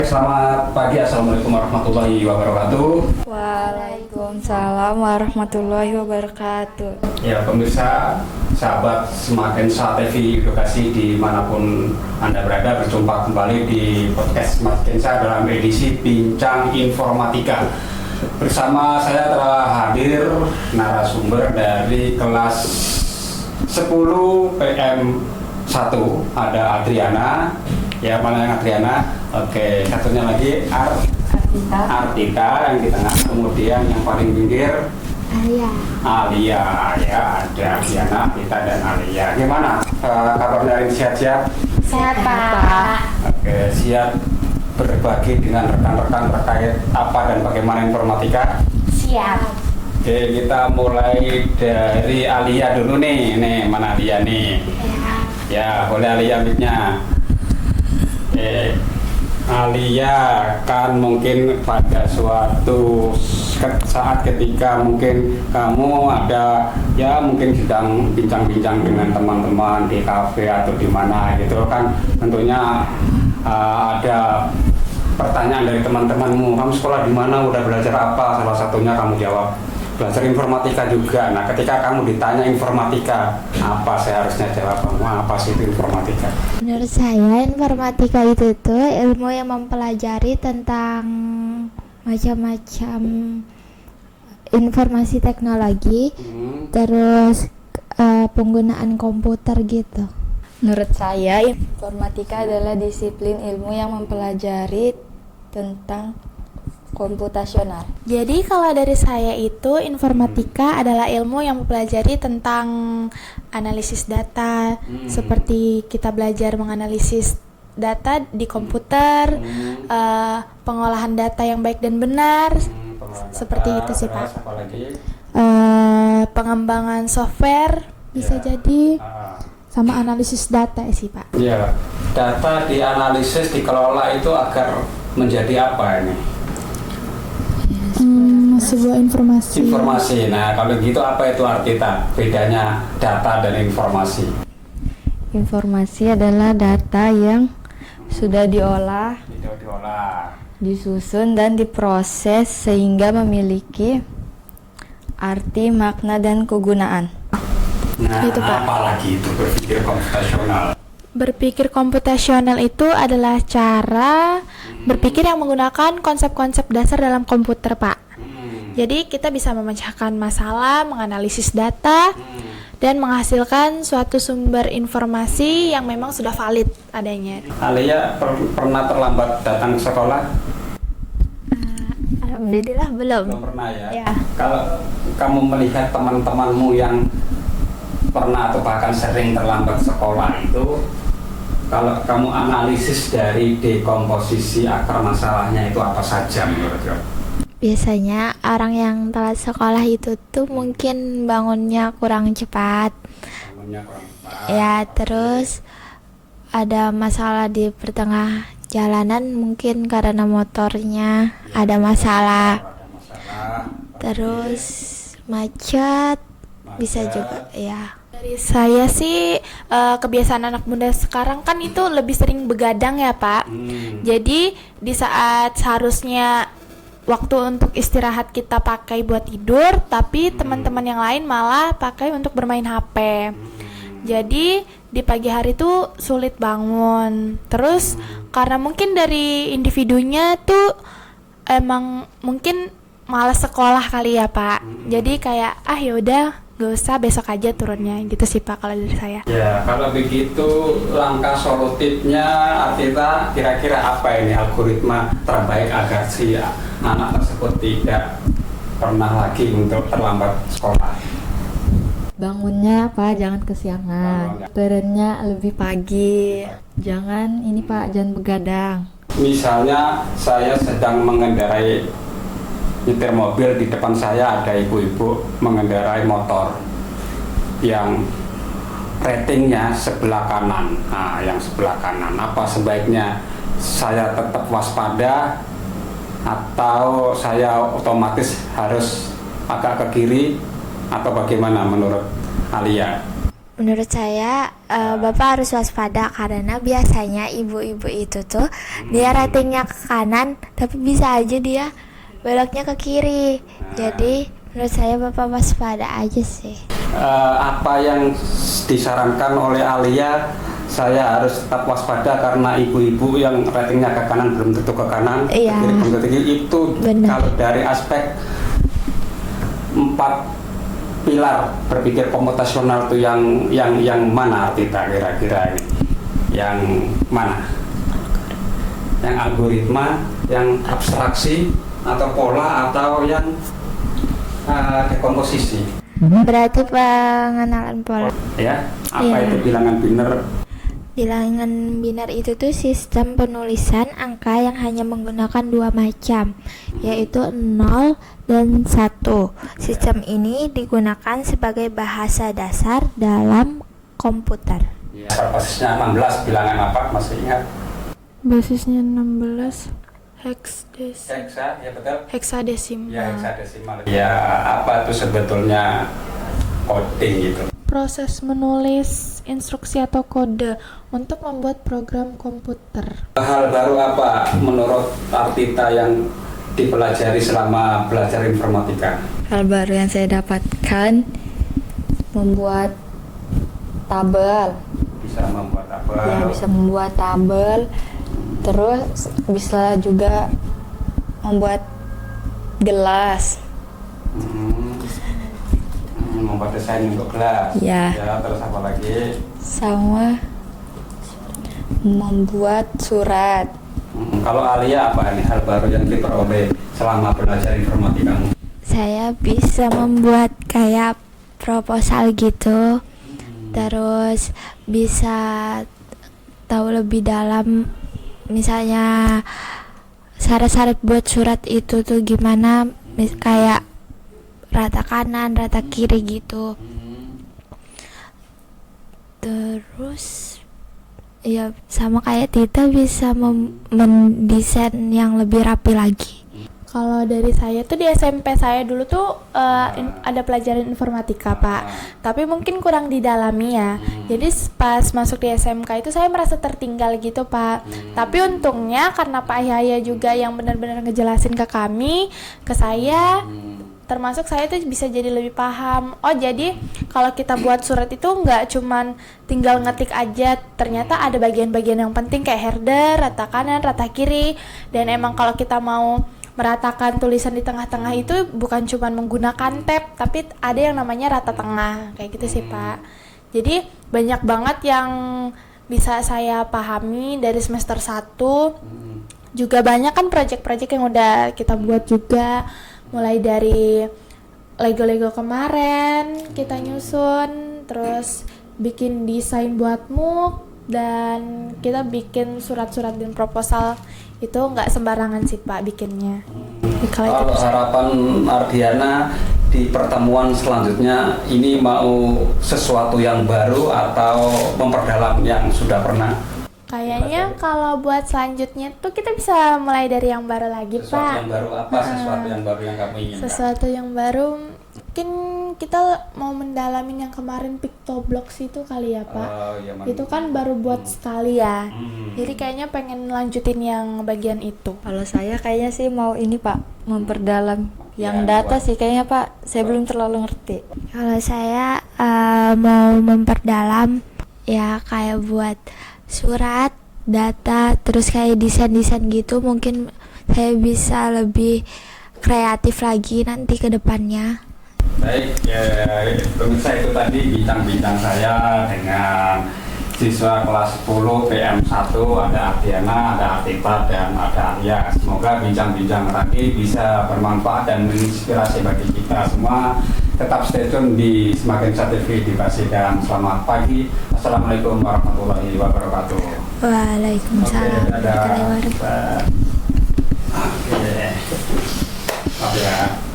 Selamat pagi, Assalamualaikum warahmatullahi wabarakatuh. Waalaikumsalam warahmatullahi wabarakatuh. Ya pemirsa, sahabat Semakin Sa TV Edukasi dimanapun Anda berada, berjumpa kembali di podcast Semakin Sa dalam edisi Bincang Informatika. Bersama saya telah hadir narasumber dari kelas 10 PM 1, ada Adriana. Ya, mana yang Adriana? Oke, satunya lagi Artita yang di tengah, kemudian yang paling pinggir Alia. Ya, ada Adriana, Artita dan Alia. Gimana kabarnya hari ini, sehat-sehat? Sehat, Pak. Oke, siap berbagi dengan rekan-rekan terkait apa dan bagaimana informatika? Siap. Oke, kita mulai dari Alia dulu nih. Nih, mana Alia nih? Ya, boleh Alia mic-nya. Alia kan mungkin pada suatu saat ketika mungkin kamu ada ya mungkin sedang bincang-bincang dengan teman-teman di kafe atau di mana gitu kan, tentunya ada pertanyaan dari teman-temanmu, kamu sekolah di mana, udah belajar apa, salah satunya kamu jawab belajar informatika juga. Nah, ketika kamu ditanya informatika, apa seharusnya jawab kamu? Apa sih itu informatika? Menurut saya informatika itu tuh ilmu yang mempelajari tentang macam-macam informasi teknologi, terus penggunaan komputer gitu. Menurut saya, informatika adalah disiplin ilmu yang mempelajari tentang komputasional. Jadi kalau dari saya itu informatika adalah ilmu yang mempelajari tentang analisis data, seperti kita belajar menganalisis data di komputer, pengolahan data yang baik dan benar, seperti itu sih Pak. Pengembangan software bisa jadi, sama analisis data sih Pak. Iya, data dianalisis, dikelola itu agar menjadi apa ini? Sebuah informasi. Nah, kalau gitu apa itu Artita? Bedanya data dan informasi. Informasi adalah data yang sudah diolah, disusun dan diproses sehingga memiliki arti, makna dan kegunaan. Nah, Itu, Pak. apalagi itu berpikir komputasional? Berpikir komputasional itu adalah cara berpikir yang menggunakan konsep-konsep dasar dalam komputer, Pak. Jadi kita bisa memecahkan masalah, menganalisis data, dan menghasilkan suatu sumber informasi yang memang sudah valid adanya. Alia pernah terlambat datang ke sekolah? Alhamdulillah belum. Belum pernah ya? Ya. Kalau kamu melihat teman-temanmu yang pernah atau bahkan sering terlambat sekolah itu, kalau kamu analisis dari dekomposisi akar masalahnya itu apa saja menurut kamu? Biasanya orang yang telat sekolah itu tuh mungkin bangunnya kurang cepat. Ya, terus ada masalah di pertengah jalanan, mungkin karena motornya ada masalah. Terus macet bisa juga ya. Dari saya sih kebiasaan anak muda sekarang kan itu lebih sering begadang ya Pak. Jadi di saat seharusnya waktu untuk istirahat kita pakai buat tidur, tapi teman-teman yang lain malah pakai untuk bermain HP. Jadi di pagi hari tuh sulit bangun. Terus karena mungkin dari individunya tuh emang mungkin malas sekolah kali ya Pak. Jadi kayak yaudah gak usah, besok aja turunnya gitu sih Pak kalau dari saya. Ya, kalau begitu langkah solutifnya Artita kira-kira apa ini algoritma terbaik agar si anak tersebut tidak pernah lagi untuk terlambat sekolah? Bangunnya Pak, jangan kesiangan. Turunnya lebih pagi. Jangan ini Pak, jangan begadang. Misalnya saya sedang mengendarai nyetir mobil, di depan saya ada ibu-ibu mengendarai motor yang ratingnya sebelah kanan. Nah, yang sebelah kanan, apa sebaiknya saya tetap waspada atau saya otomatis harus agak ke kiri atau bagaimana menurut Alia? Menurut saya Bapak harus waspada karena biasanya ibu-ibu itu tuh dia ratingnya ke kanan tapi bisa aja dia beloknya ke kiri. Jadi menurut saya Bapak waspada aja sih. Apa yang disarankan oleh Alia, saya harus tetap waspada karena ibu-ibu yang ratingnya ke kanan belum tentu ke kanan, Iya. ke kiri belum tentu kiri. Itu Benar. kalau dari aspek 4 pilar berpikir komputasional itu yang mana Tita kira-kira ini? Yang mana? Yang algoritma, yang abstraksi, atau pola, atau yang dekomposisi? Berarti pengenalan pola. Ya, apa Iya. itu bilangan biner? Bilangan biner itu tuh sistem penulisan angka yang hanya menggunakan 2 macam, yaitu 0 dan 1. Sistem ini digunakan sebagai bahasa dasar dalam komputer. Ya, basisnya 16, bilangan apa? Masih ingat? Basisnya 16 hexadesimal. Hexa, ya betul? Hexadesimal. Ya, hexadesimal. Ya, apa itu sebetulnya coding itu? Proses menulis instruksi atau kode untuk membuat program komputer. Hal baru apa menurut Artita yang dipelajari selama belajar informatika? Hal baru yang saya dapatkan membuat tabel. Bisa membuat apa? Ya, bisa membuat tabel. Terus bisa juga membuat gelas. Membuat desain untuk gelas. Ya. Terus apa lagi? Sama membuat surat. Kalau Alia apa nih hal baru yang diperoleh selama belajar informatika? Saya bisa membuat kayak proposal gitu. Terus bisa tahu lebih dalam misalnya syarat-syarat buat surat itu tuh gimana, kayak rata kanan, rata kiri gitu. Terus ya sama kayak Tita bisa mendesain yang lebih rapi lagi. Kalau dari saya tuh di SMP saya dulu tuh ada pelajaran informatika, Pak. Tapi mungkin kurang didalami ya. Jadi pas masuk di SMK itu saya merasa tertinggal gitu, Pak. Tapi untungnya karena Pak Yahya juga yang benar-benar ngejelasin ke kami, ke saya, termasuk saya tuh bisa jadi lebih paham. Oh, jadi kalau kita buat surat itu nggak cuman tinggal ngetik aja, ternyata ada bagian-bagian yang penting kayak header, rata kanan, rata kiri. Dan emang kalau kita mau meratakan tulisan di tengah-tengah itu bukan cuma menggunakan tab, tapi ada yang namanya rata tengah, kayak gitu sih, Pak. Jadi banyak banget yang bisa saya pahami dari semester 1. Juga banyak kan project-project yang udah kita buat juga, mulai dari Lego-Lego kemarin kita nyusun, terus bikin desain buat MOOC, dan kita bikin surat-surat dan proposal. Itu nggak sembarangan sih, Pak, bikinnya. Kalau harapan Ardiana di pertemuan selanjutnya ini mau sesuatu yang baru atau memperdalam yang sudah pernah? Kayaknya kalau buat selanjutnya tuh kita bisa mulai dari yang baru lagi, Sesuatu Pak. yang baru apa? Sesuatu yang baru yang kamu inginkan? Sesuatu yang baru mungkin kita mau mendalamin yang kemarin Pictoblocks itu kali ya, Pak. Iya, Itu kan baru buat sekali ya. Jadi kayaknya pengen lanjutin yang bagian itu. Kalau saya kayaknya sih mau ini Pak, memperdalam yang Ya, data sih kayaknya Pak. Saya belum terlalu ngerti. Kalau saya mau memperdalam ya kayak buat surat, data, terus kayak desain-desain gitu, mungkin saya bisa lebih kreatif lagi nanti ke depannya. Baik, pemirsa, itu tadi bincang-bincang saya dengan siswa kelas 10 PM1, ada Ardiana, ada Artita, dan ada Alia. Semoga bincang-bincang tadi bisa bermanfaat dan menginspirasi bagi kita semua. Tetap stay tune di Semakensa TV Edukasi, dan selamat pagi. Assalamualaikum warahmatullahi wabarakatuh. Waalaikumsalam Oke, dadah. warahmatullahi wabarakatuh. Oke. Maaf ya.